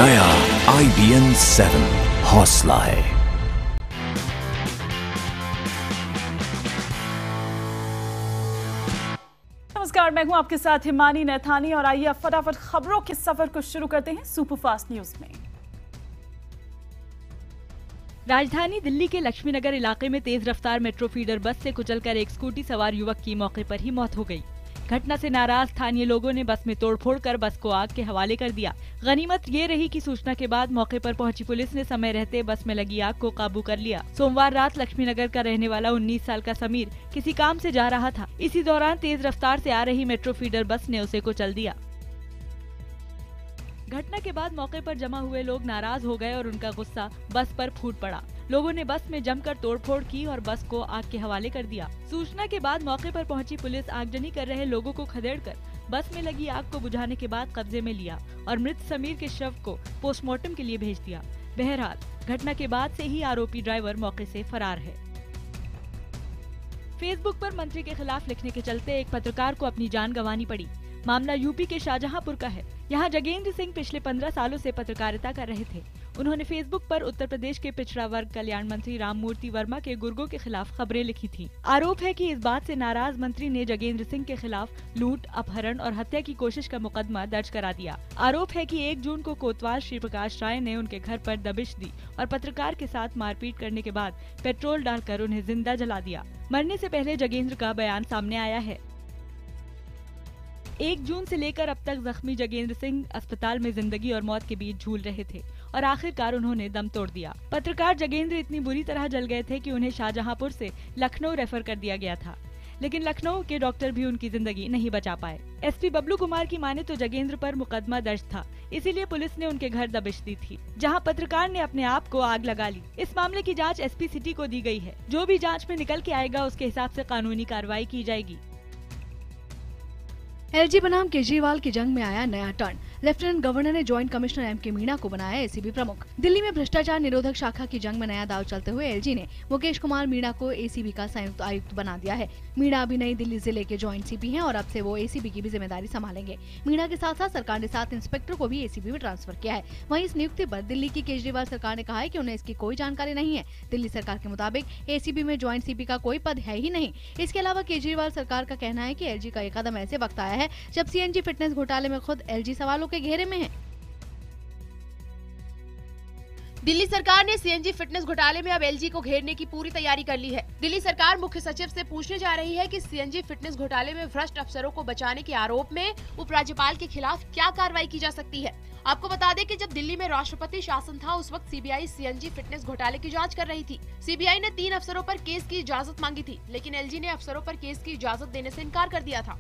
नया IBN 7 हौसला है। नमस्कार, मैं हूं आपके साथ हिमानी नैथानी और आइए अब फटाफट खबरों के सफर को शुरू करते हैं सुपरफास्ट न्यूज में। राजधानी दिल्ली के लक्ष्मीनगर इलाके में तेज रफ्तार मेट्रो फीडर बस से कुचलकर एक स्कूटी सवार युवक की मौके पर ही मौत हो गई। घटना से नाराज स्थानीय लोगों ने बस में तोड़फोड़ कर बस को आग के हवाले कर दिया। गनीमत ये रही कि सूचना के बाद मौके पर पहुंची पुलिस ने समय रहते बस में लगी आग को काबू कर लिया। सोमवार रात लक्ष्मीनगर का रहने वाला 19 साल का समीर किसी काम से जा रहा था। इसी दौरान तेज रफ्तार से आ रही मेट्रो फीडर बस ने उसे कुचल दिया। घटना के बाद मौके पर जमा हुए लोग नाराज हो गए और उनका गुस्सा बस पर फूट पड़ा। लोगों ने बस में जमकर तोड़फोड़ की और बस को आग के हवाले कर दिया। सूचना के बाद मौके पर पहुंची पुलिस आगजनी कर रहे लोगों को खदेड़कर बस में लगी आग को बुझाने के बाद कब्जे में लिया और मृत समीर के शव को पोस्टमार्टम के लिए भेज दिया। बहरहाल घटना के बाद से ही आरोपी ड्राइवर मौके से फरार है। फेसबुक पर मंत्री के खिलाफ लिखने के चलते एक पत्रकार को अपनी जान गंवानी पड़ी। मामला यूपी के शाहजहांपुर का है। यहाँ जगेंद्र सिंह पिछले 15 सालों से पत्रकारिता कर रहे थे। उन्होंने फेसबुक पर उत्तर प्रदेश के पिछड़ा वर्ग कल्याण मंत्री राममूर्ति वर्मा के गुर्गों के खिलाफ खबरें लिखी थी। आरोप है कि इस बात से नाराज मंत्री ने जगेंद्र सिंह के खिलाफ लूट, अपहरण और हत्या की कोशिश का मुकदमा दर्ज करा दिया। आरोप है कि 1 जून को कोतवाल श्री प्रकाश राय ने उनके घर पर दबिश दी और पत्रकार के साथ मारपीट करने के बाद पेट्रोल डालकर उन्हें जिंदा जला दिया। मरने से पहले जगेंद्र का बयान सामने आया है। 1 जून से लेकर अब तक जख्मी जगेंद्र सिंह अस्पताल में जिंदगी और मौत के बीच झूल रहे थे और आखिरकार उन्होंने दम तोड़ दिया। पत्रकार जगेंद्र इतनी बुरी तरह जल गए थे कि उन्हें शाहजहांपुर से लखनऊ रेफर कर दिया गया था, लेकिन लखनऊ के डॉक्टर भी उनकी जिंदगी नहीं बचा पाए। एसपी बबलू कुमार की माने तो जगेंद्र पर मुकदमा दर्ज था, इसीलिए पुलिस ने उनके घर दबिश दी थी, जहां पत्रकार ने अपने आप को आग लगा ली। इस मामले की जांच एसपी सिटी को दी गई है। जो भी जांच में निकल के आएगा उसके हिसाब से कानूनी कार्रवाई की जाएगी। एलजी बनाम केजरीवाल की जंग में आया नया टर्न। लेफ्टिनेंट गवर्नर ने जॉइंट कमिश्नर एमके मीणा को बनाया एसीबी प्रमुख। दिल्ली में भ्रष्टाचार निरोधक शाखा की जंग में नया दाव चलते हुए एलजी ने मुकेश कुमार मीणा को एसीबी का संयुक्त आयुक्त बना दिया है। मीणा अभी नई दिल्ली जिले के जॉइंट सीपी हैं और अब से वो एसीबी की भी जिम्मेदारी संभालेंगे। मीणा के साथ साथ सरकार ने 7 इंस्पेक्टर को भी एसीबी में ट्रांसफर किया है। वहीं इस नियुक्ति पर दिल्ली की केजरीवाल सरकार ने कहा है कि उन्हें इसकी कोई जानकारी नहीं है। दिल्ली सरकार के मुताबिक एसीबी में जॉइंट सीपी का कोई पद है ही नहीं। इसके अलावा केजरीवाल सरकार का कहना है कि एलजी का ये कदम ऐसे वक्त आया है जब सीएनजी फिटनेस घोटाले में खुद एलजी सवालों के घेरे में है। दिल्ली सरकार ने सीएनजी फिटनेस घोटाले में अब एलजी को घेरने की पूरी तैयारी कर ली है। दिल्ली सरकार मुख्य सचिव से पूछने जा रही है कि सीएनजी फिटनेस घोटाले में भ्रष्ट अफसरों को बचाने के आरोप में उपराज्यपाल के खिलाफ क्या कार्रवाई की जा सकती है। आपको बता दें कि जब दिल्ली में राष्ट्रपति शासन था उस वक्त सीबीआई सीएनजी फिटनेस घोटाले की जांच कर रही थी। सीबीआई ने 3 अफसरों पर केस की इजाजत मांगी थी, लेकिन एलजी ने अफसरों पर केस की इजाजत देने से इनकार कर दिया था।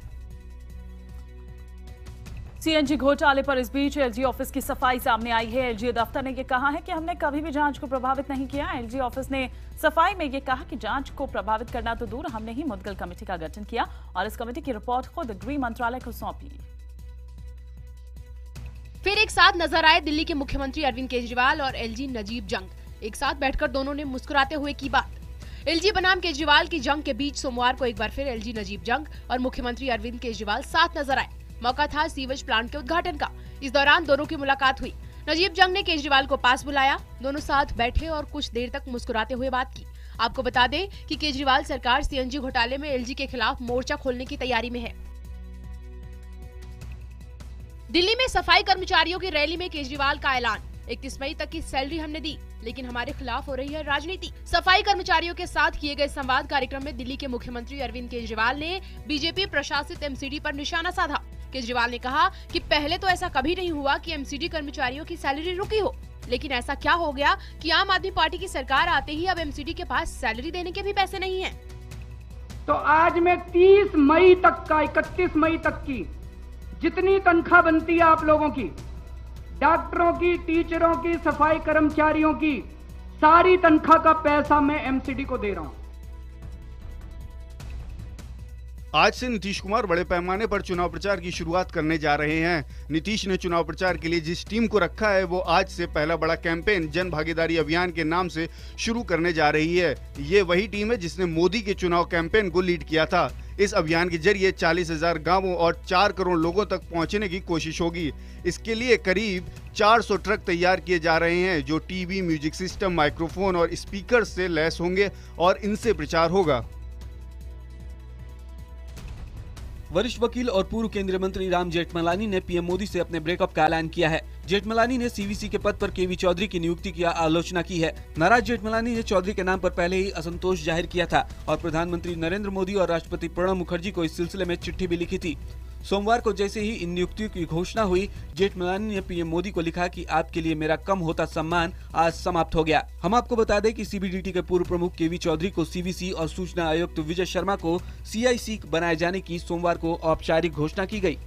सीएनजी घोटाले पर इस बीच एलजी ऑफिस की सफाई सामने आई है। एलजी दफ्तर ने ये कहा है कि हमने कभी भी जांच को प्रभावित नहीं किया। एलजी ऑफिस ने सफाई में ये कहा कि जांच को प्रभावित करना तो दूर, हमने ही मुद्गल कमेटी का गठन किया और इस कमेटी की रिपोर्ट खुद गृह मंत्रालय को सौंपी। फिर एक साथ नजर आए दिल्ली के मुख्यमंत्री अरविंद केजरीवाल और एलजी नजीब जंग। एक साथ बैठकर दोनों ने मुस्कुराते हुए की बात। एलजी बनाम केजरीवाल की जंग के बीच सोमवार को एक बार फिर एलजी नजीब जंग और मुख्यमंत्री अरविंद केजरीवाल साथ नजर आए। मौका था सीवेज प्लांट के उद्घाटन का। इस दौरान दोनों की मुलाकात हुई। नजीब जंग ने केजरीवाल को पास बुलाया। दोनों साथ बैठे और कुछ देर तक मुस्कुराते हुए बात की। आपको बता दें कि केजरीवाल सरकार सीएनजी घोटाले में एलजी के खिलाफ मोर्चा खोलने की तैयारी में है। दिल्ली में सफाई कर्मचारियों की रैली में केजरीवाल का ऐलान, 31 मई तक की सैलरी हमने दी, लेकिन हमारे खिलाफ हो रही है राजनीति। सफाई कर्मचारियों के साथ किए गए संवाद कार्यक्रम में दिल्ली के मुख्यमंत्री अरविंद केजरीवाल ने बीजेपी प्रशासित एमसीडी पर निशाना साधा। केजरीवाल ने कहा कि पहले तो ऐसा कभी नहीं हुआ कि एमसीडी कर्मचारियों की सैलरी रुकी हो, लेकिन ऐसा क्या हो गया कि आम आदमी पार्टी की सरकार आते ही अब एमसीडी के पास सैलरी देने के भी पैसे नहीं हैं। तो आज मैं 30 मई तक का 31 मई तक की जितनी तनख्वाह बनती है आप लोगों की, डॉक्टरों की, टीचरों की, सफाई कर्मचारियों की, सारी तनख्वाह का पैसा मैं एमसीडी को दे रहा हूं। आज से नीतीश कुमार बड़े पैमाने पर चुनाव प्रचार की शुरुआत करने जा रहे हैं। नीतीश ने चुनाव प्रचार के लिए जिस टीम को रखा है वो आज से पहला बड़ा कैंपेन जन भागीदारी अभियान के नाम से शुरू करने जा रही है। ये वही टीम है जिसने मोदी के चुनाव कैंपेन को लीड किया था। इस अभियान के जरिए 40,000 गांवों और 4 करोड़ लोगों तक पहुंचने की कोशिश होगी। इसके लिए करीब 400 ट्रक तैयार किए जा रहे हैं जो टीवी, म्यूजिक सिस्टम, माइक्रोफोन और स्पीकर से लैस होंगे और इनसे प्रचार होगा। वरिष्ठ वकील और पूर्व केंद्रीय मंत्री राम जेठमलानी ने पीएम मोदी से अपने ब्रेकअप का ऐलान किया है। जेठमलानी ने सीवीसी के पद पर केवी चौधरी की नियुक्ति की आलोचना की है। नाराज जेठमलानी ने चौधरी के नाम पर पहले ही असंतोष जाहिर किया था और प्रधानमंत्री नरेंद्र मोदी और राष्ट्रपति प्रणब मुखर्जी को इस सिलसिले में चिट्ठी भी लिखी थी। सोमवार को जैसे ही इन नियुक्तियों की घोषणा हुई, जेठमलानी ने पीएम मोदी को लिखा कि आपके लिए मेरा कम होता सम्मान आज समाप्त हो गया। हम आपको बता दें कि सीबीडीटी के पूर्व प्रमुख केवी चौधरी को सीवीसी और सूचना आयुक्त विजय शर्मा को सीआईसी बनाए जाने की सोमवार को औपचारिक घोषणा की गई।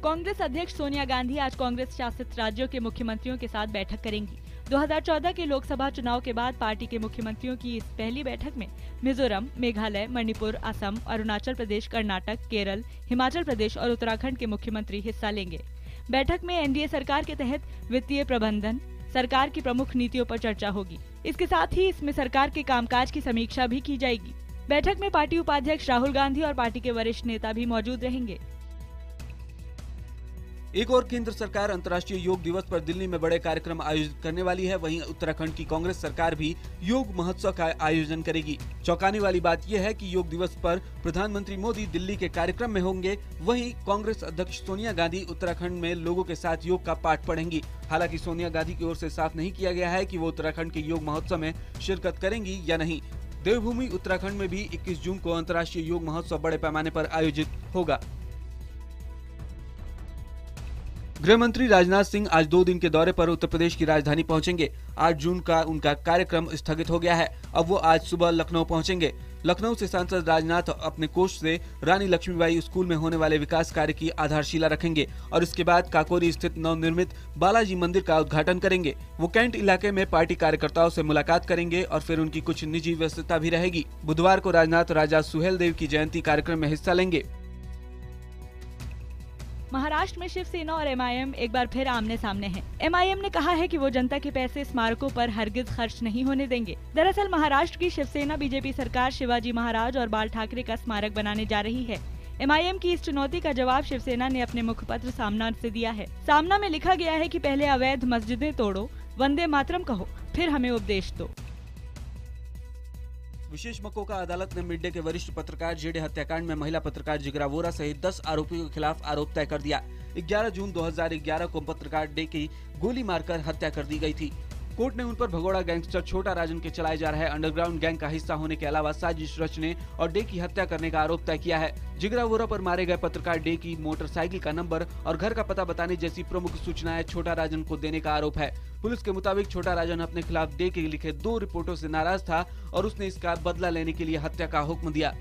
कांग्रेस अध्यक्ष सोनिया गांधी आज कांग्रेस शासित राज्यों के मुख्यमंत्रियों के साथ बैठक करेंगी। 2014 के लोकसभा चुनाव के बाद पार्टी के मुख्यमंत्रियों की इस पहली बैठक में मिजोरम, मेघालय, मणिपुर, असम, अरुणाचल प्रदेश, कर्नाटक, केरल, हिमाचल प्रदेश और उत्तराखंड के मुख्यमंत्री हिस्सा लेंगे। बैठक में एनडीए सरकार के तहत वित्तीय प्रबंधन, सरकार की प्रमुख नीतियों पर चर्चा होगी। इसके साथ ही इसमें सरकार के कामकाज की समीक्षा भी की जाएगी। बैठक में पार्टी उपाध्यक्ष राहुल गांधी और पार्टी के वरिष्ठ नेता भी मौजूद रहेंगे। एक और केंद्र सरकार अंतर्राष्ट्रीय योग दिवस पर दिल्ली में बड़े कार्यक्रम आयोजित करने वाली है। वहीं उत्तराखंड की कांग्रेस सरकार भी योग महोत्सव का आयोजन करेगी। चौंकाने वाली बात यह है कि योग दिवस पर प्रधानमंत्री मोदी दिल्ली के कार्यक्रम में होंगे, वहीं कांग्रेस अध्यक्ष सोनिया गांधी उत्तराखंड में लोगों के साथ योग का पाठ पढ़ेंगी। हालांकि सोनिया गांधी की ओर से साफ नहीं किया गया है कि वो उत्तराखंड के योग महोत्सव में शिरकत करेंगी या नहीं। देवभूमि उत्तराखंड में भी 21 जून को अंतर्राष्ट्रीय योग महोत्सव बड़े पैमाने पर आयोजित होगा। गृह मंत्री राजनाथ सिंह आज 2 दिन के दौरे पर उत्तर प्रदेश की राजधानी पहुंचेंगे। 8 जून का उनका कार्यक्रम स्थगित हो गया है। अब वो आज सुबह लखनऊ पहुंचेंगे। लखनऊ से सांसद राजनाथ अपने कोष से रानी लक्ष्मीबाई स्कूल में होने वाले विकास कार्य की आधारशिला रखेंगे और इसके बाद काकोरी स्थित नवनिर्मित बालाजी मंदिर का उद्घाटन करेंगे। वो कैंट इलाके में पार्टी कार्यकर्ताओं से मुलाकात करेंगे और फिर उनकी कुछ निजी व्यस्तता भी रहेगी। बुधवार को राजनाथ राजा सुहेलदेव की जयंती कार्यक्रम में हिस्सा लेंगे। महाराष्ट्र में शिवसेना और एमआईएम एक बार फिर आमने सामने हैं। एमआईएम ने कहा है कि वो जनता के पैसे स्मारकों पर हरगिज खर्च नहीं होने देंगे। दरअसल महाराष्ट्र की शिवसेना बीजेपी सरकार शिवाजी महाराज और बाल ठाकरे का स्मारक बनाने जा रही है। एमआईएम की इस चुनौती का जवाब शिवसेना ने अपने मुखपत्र सामना से दिया है। सामना में लिखा गया है कि पहले अवैध मस्जिदें तोड़ो, वंदे मातरम कहो, फिर हमें उपदेश दो। विशेष मकोका अदालत ने मिड डे के वरिष्ठ पत्रकार जेडे हत्याकांड में महिला पत्रकार जिगरा वोरा सहित 10 आरोपियों के खिलाफ आरोप तय कर दिया। 11 जून 2011 को पत्रकार डे की गोली मारकर हत्या कर दी गई थी। कोर्ट ने उन पर भगोड़ा गैंगस्टर छोटा राजन के चलाए जा रहे अंडरग्राउंड गैंग का हिस्सा होने के अलावा साजिश रचने और डे की हत्या करने का आरोप तय किया है। जिगरा वोरा पर मारे गए पत्रकार डे की मोटरसाइकिल का नंबर और घर का पता बताने जैसी प्रमुख सूचनाएं छोटा राजन को देने का आरोप है। पुलिस के मुताबिक छोटा राजन अपने खिलाफ डे के लिखे 2 रिपोर्टों से नाराज था और उसने इसका बदला लेने के लिए हत्या का हुक्म दिया।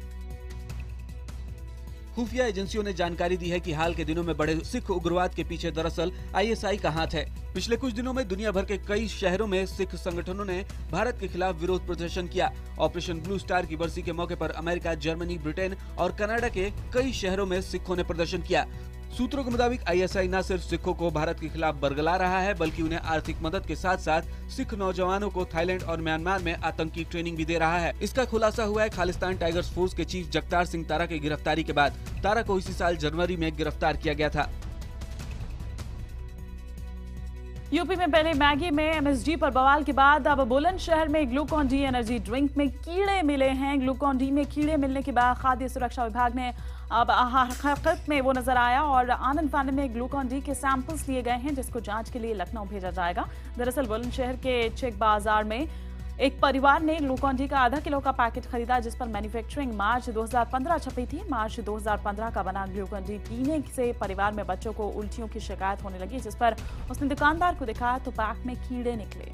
खुफिया एजेंसियों ने जानकारी दी है कि हाल के दिनों में बढ़े सिख उग्रवाद के पीछे दरअसल आईएसआई का हाथ है। पिछले कुछ दिनों में दुनिया भर के कई शहरों में सिख संगठनों ने भारत के खिलाफ विरोध प्रदर्शन किया। ऑपरेशन ब्लू स्टार की बरसी के मौके पर अमेरिका, जर्मनी, ब्रिटेन और कनाडा के कई शहरों में सिखों ने प्रदर्शन किया। सूत्रों के मुताबिक आईएसआई न सिर्फ सिखों को भारत के खिलाफ बरगला रहा है, बल्कि उन्हें आर्थिक मदद के साथ साथ सिख नौजवानों को थाईलैंड और म्यांमार में आतंकी ट्रेनिंग भी दे रहा है। इसका खुलासा हुआ है खालिस्तान टाइगर्स फोर्स के चीफ जगतार सिंह तारा की गिरफ्तारी के बाद। तारा को इसी साल जनवरी में गिरफ्तार किया गया था। यूपी में पहले मैगी में एमएसजी पर बवाल के बाद अब बुलंदशहर में ग्लूकॉन डी एनर्जी ड्रिंक में कीड़े मिले हैं। ग्लूकॉन डी में कीड़े मिलने के बाद खाद्य सुरक्षा विभाग ने अब हकीकत में वो नजर आया और आनंद फानन में ग्लूकॉन डी के सैंपल्स लिए गए हैं, जिसको जांच के लिए लखनऊ भेजा जाएगा। दरअसल बुलंदशहर के चेक बाजार में एक परिवार ने ग्लूकॉन डी का आधा किलो का पैकेट खरीदा, जिस पर मैन्युफैक्चरिंग मार्च 2015 छपी थी। मार्च 2015 का बना ग्लूकॉन डी पीने से परिवार में बच्चों को उल्टियों की शिकायत होने लगी, जिस पर उसने दुकानदार को दिखाया तो पैक में कीड़े निकले।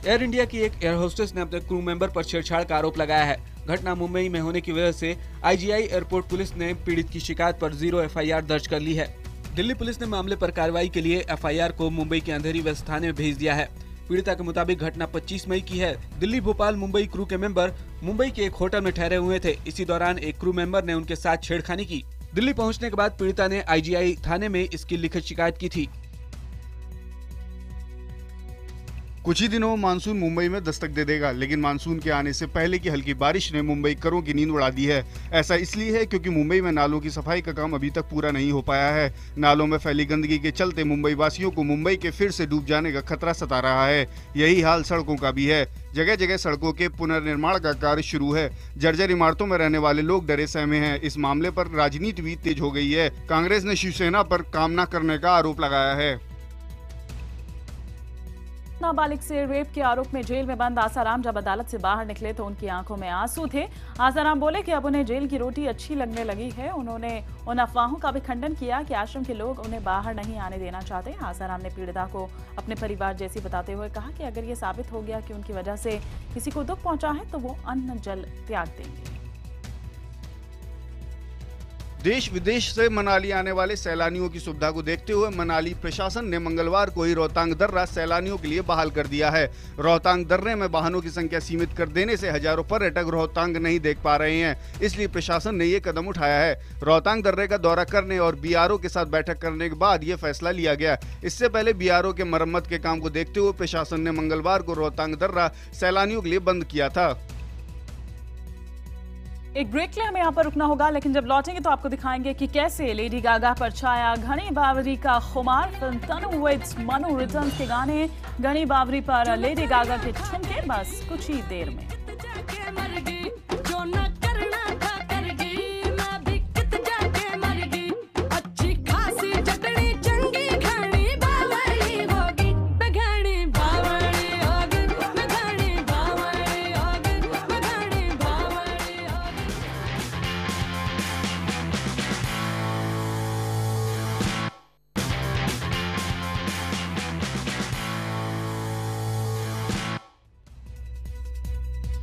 एयर इंडिया की एक एयर होस्टेस ने अपने क्रू मेंबर पर छेड़छाड़ का आरोप लगाया है। घटना मुंबई में होने की वजह से आईजीआई एयरपोर्ट पुलिस ने पीड़ित की शिकायत पर 0 एफआईआर दर्ज कर ली है। दिल्ली पुलिस ने मामले पर कार्रवाई के लिए एफआईआर को मुंबई के अंधेरी वेस्ट थाने में भेज दिया है। पीड़िता के मुताबिक घटना 25 मई की है। दिल्ली भोपाल मुंबई क्रू के मेंबर मुंबई के एक होटल में ठहरे हुए थे। इसी दौरान एक क्रू मेंबर ने उनके साथ छेड़खानी की। दिल्ली पहुंचने के बाद पीड़िता ने आईजीआई थाने में इसकी लिखित शिकायत की थी। कुछ ही दिनों में मानसून मुंबई में दस्तक दे देगा, लेकिन मानसून के आने से पहले की हल्की बारिश ने मुंबई करों की नींद उड़ा दी है। ऐसा इसलिए है क्योंकि मुंबई में नालों की सफाई का काम अभी तक पूरा नहीं हो पाया है। नालों में फैली गंदगी के चलते मुंबई वासियों को मुंबई के फिर से डूब जाने का खतरा सता रहा है। यही हाल सड़कों का भी है। जगह जगह सड़कों के पुनर्निर्माण का कार्य शुरू है। जर्जर इमारतों में रहने वाले लोग डरे सहमे हैं। इस मामले पर राजनीति भी तेज हो गई है। कांग्रेस ने शिवसेना पर काम न करने का आरोप लगाया है। नाबालिग से रेप के आरोप में जेल में बंद आसाराम जब अदालत से बाहर निकले तो उनकी आंखों में आंसू थे। आसाराम बोले कि अब उन्हें जेल की रोटी अच्छी लगने लगी है। उन्होंने उन अफवाहों का भी खंडन किया कि आश्रम के लोग उन्हें बाहर नहीं आने देना चाहते। आसाराम ने पीड़िता को अपने परिवार जैसी बताते हुए कहा कि अगर ये साबित हो गया कि उनकी वजह से किसी को दुख पहुंचा है तो वो अन्न जल त्याग देंगे। देश विदेश से मनाली आने वाले सैलानियों की सुविधा को देखते हुए मनाली प्रशासन ने मंगलवार को ही रोहतांग दर्रा सैलानियों के लिए बहाल कर दिया है। रोहतांग दर्रे में वाहनों की संख्या सीमित कर देने से हजारों पर्यटक रोहतांग नहीं देख पा रहे हैं, इसलिए प्रशासन ने ये कदम उठाया है। रोहतांग दर्रे का दौरा करने और बीआरओ के साथ बैठक करने के बाद ये फैसला लिया गया। इससे पहले बीआरओ के मरम्मत के काम को देखते हुए प्रशासन ने मंगलवार को रोहतांग दर्रा सैलानियों के लिए बंद किया था। एक ब्रेक के लिए हमें यहाँ पर रुकना होगा, लेकिन जब लौटेंगे तो आपको दिखाएंगे कि कैसे लेडी गागा पर छाया घनी बावरी का खुमार। Film Tanu with Manu returns के गाने घनी बावरी पर लेडी गागा के ठुमके बस कुछ ही देर में।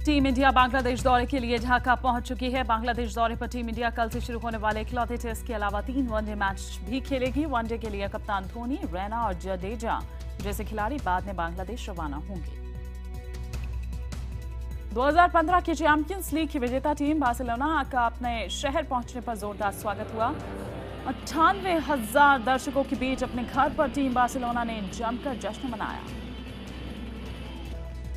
टीम इंडिया बांग्लादेश दौरे के लिए ढाका पहुंच चुकी है। बांग्लादेश दौरे पर टीम इंडिया कल से शुरू होने वाले इकलौते टेस्ट के अलावा 3 वनडे मैच भी खेलेगी। वनडे के लिए कप्तान धोनी, रैना और जडेजा जैसे खिलाड़ी बाद में बांग्लादेश रवाना होंगे। 2015 की चैंपियंस लीग की विजेता टीम बार्सिलोना का अपने शहर पहुंचने पर जोरदार स्वागत हुआ। 98,000 दर्शकों के बीच अपने घर पर टीम बार्सिलोना ने जमकर जश्न मनाया।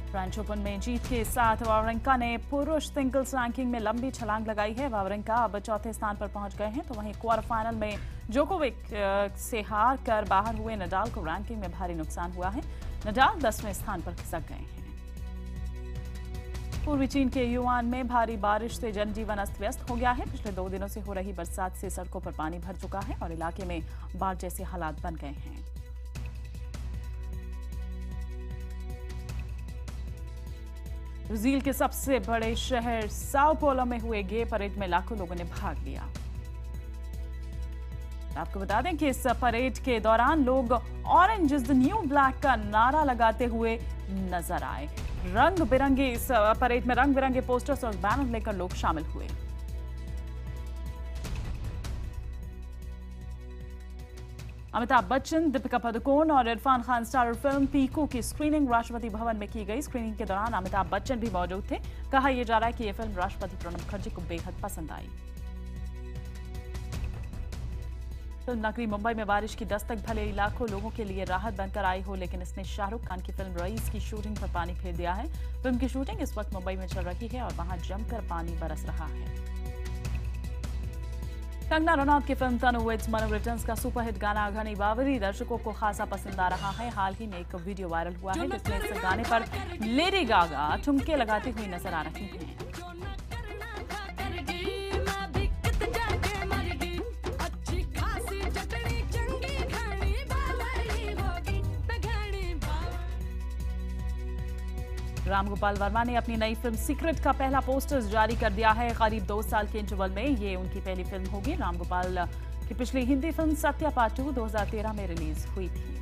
फ्रेंच ओपन में जीत के साथ वावरिंका ने पुरुष सिंगल्स रैंकिंग में लंबी छलांग लगाई है। वावरिंका अब चौथे स्थान पर पहुंच गए हैं, तो वहीं क्वार्टर फाइनल में जोकोविक से हार कर बाहर हुए नडाल को रैंकिंग में भारी नुकसान हुआ है। नडाल 10वें स्थान पर खिसक गए हैं। पूर्वी चीन के युआन में भारी बारिश से जनजीवन अस्त व्यस्त हो गया है। पिछले 2 दिनों से हो रही बरसात से सड़कों पर पानी भर चुका है और इलाके में बाढ़ जैसे हालात बन गए हैं। ब्राजील के सबसे बड़े शहर साओ पोलो में हुए गे परेड में लाखों लोगों ने भाग लिया। आपको बता दें कि इस परेड के दौरान लोग orange is the new black का नारा लगाते हुए नजर आए। रंग बिरंगे इस परेड में रंग बिरंगे पोस्टर्स और बैनर लेकर लोग शामिल हुए। अमिताभ बच्चन, दीपिका पादुकोण और इरफान खान स्टारर फिल्म पीकू की स्क्रीनिंग राष्ट्रपति भवन में की गई। स्क्रीनिंग के दौरान अमिताभ बच्चन भी मौजूद थे। कहा यह जा रहा है कि यह फिल्म राष्ट्रपति प्रणब मुखर्जी को बेहद पसंद आई। फिल्म नगरी मुंबई में बारिश की दस्तक भले लाखों लोगों के लिए राहत बनकर आई हो, लेकिन इसने शाहरुख खान की फिल्म रईस की शूटिंग पर पानी फेर दिया है। फिल्म की शूटिंग इस वक्त मुंबई में चल रही है और वहां जमकर पानी बरस रहा है। कंगना रनौत की film Tanu with Manu returns का सुपरहिट गाना घनी बावरी दर्शकों को खासा पसंद आ रहा है। हाल ही में एक वीडियो वायरल हुआ है जिसमें इस गाने पर लेडी गागा ठुमके लगाती हुई नजर आ रही हैं। रामगोपाल वर्मा ने अपनी नई फिल्म सीक्रेट का पहला पोस्टर जारी कर दिया है। करीब 2 साल के इंटरवल में ये उनकी पहली फिल्म होगी। रामगोपाल की पिछली हिंदी फिल्म सत्या पार्ट 2 2013 में रिलीज हुई थी।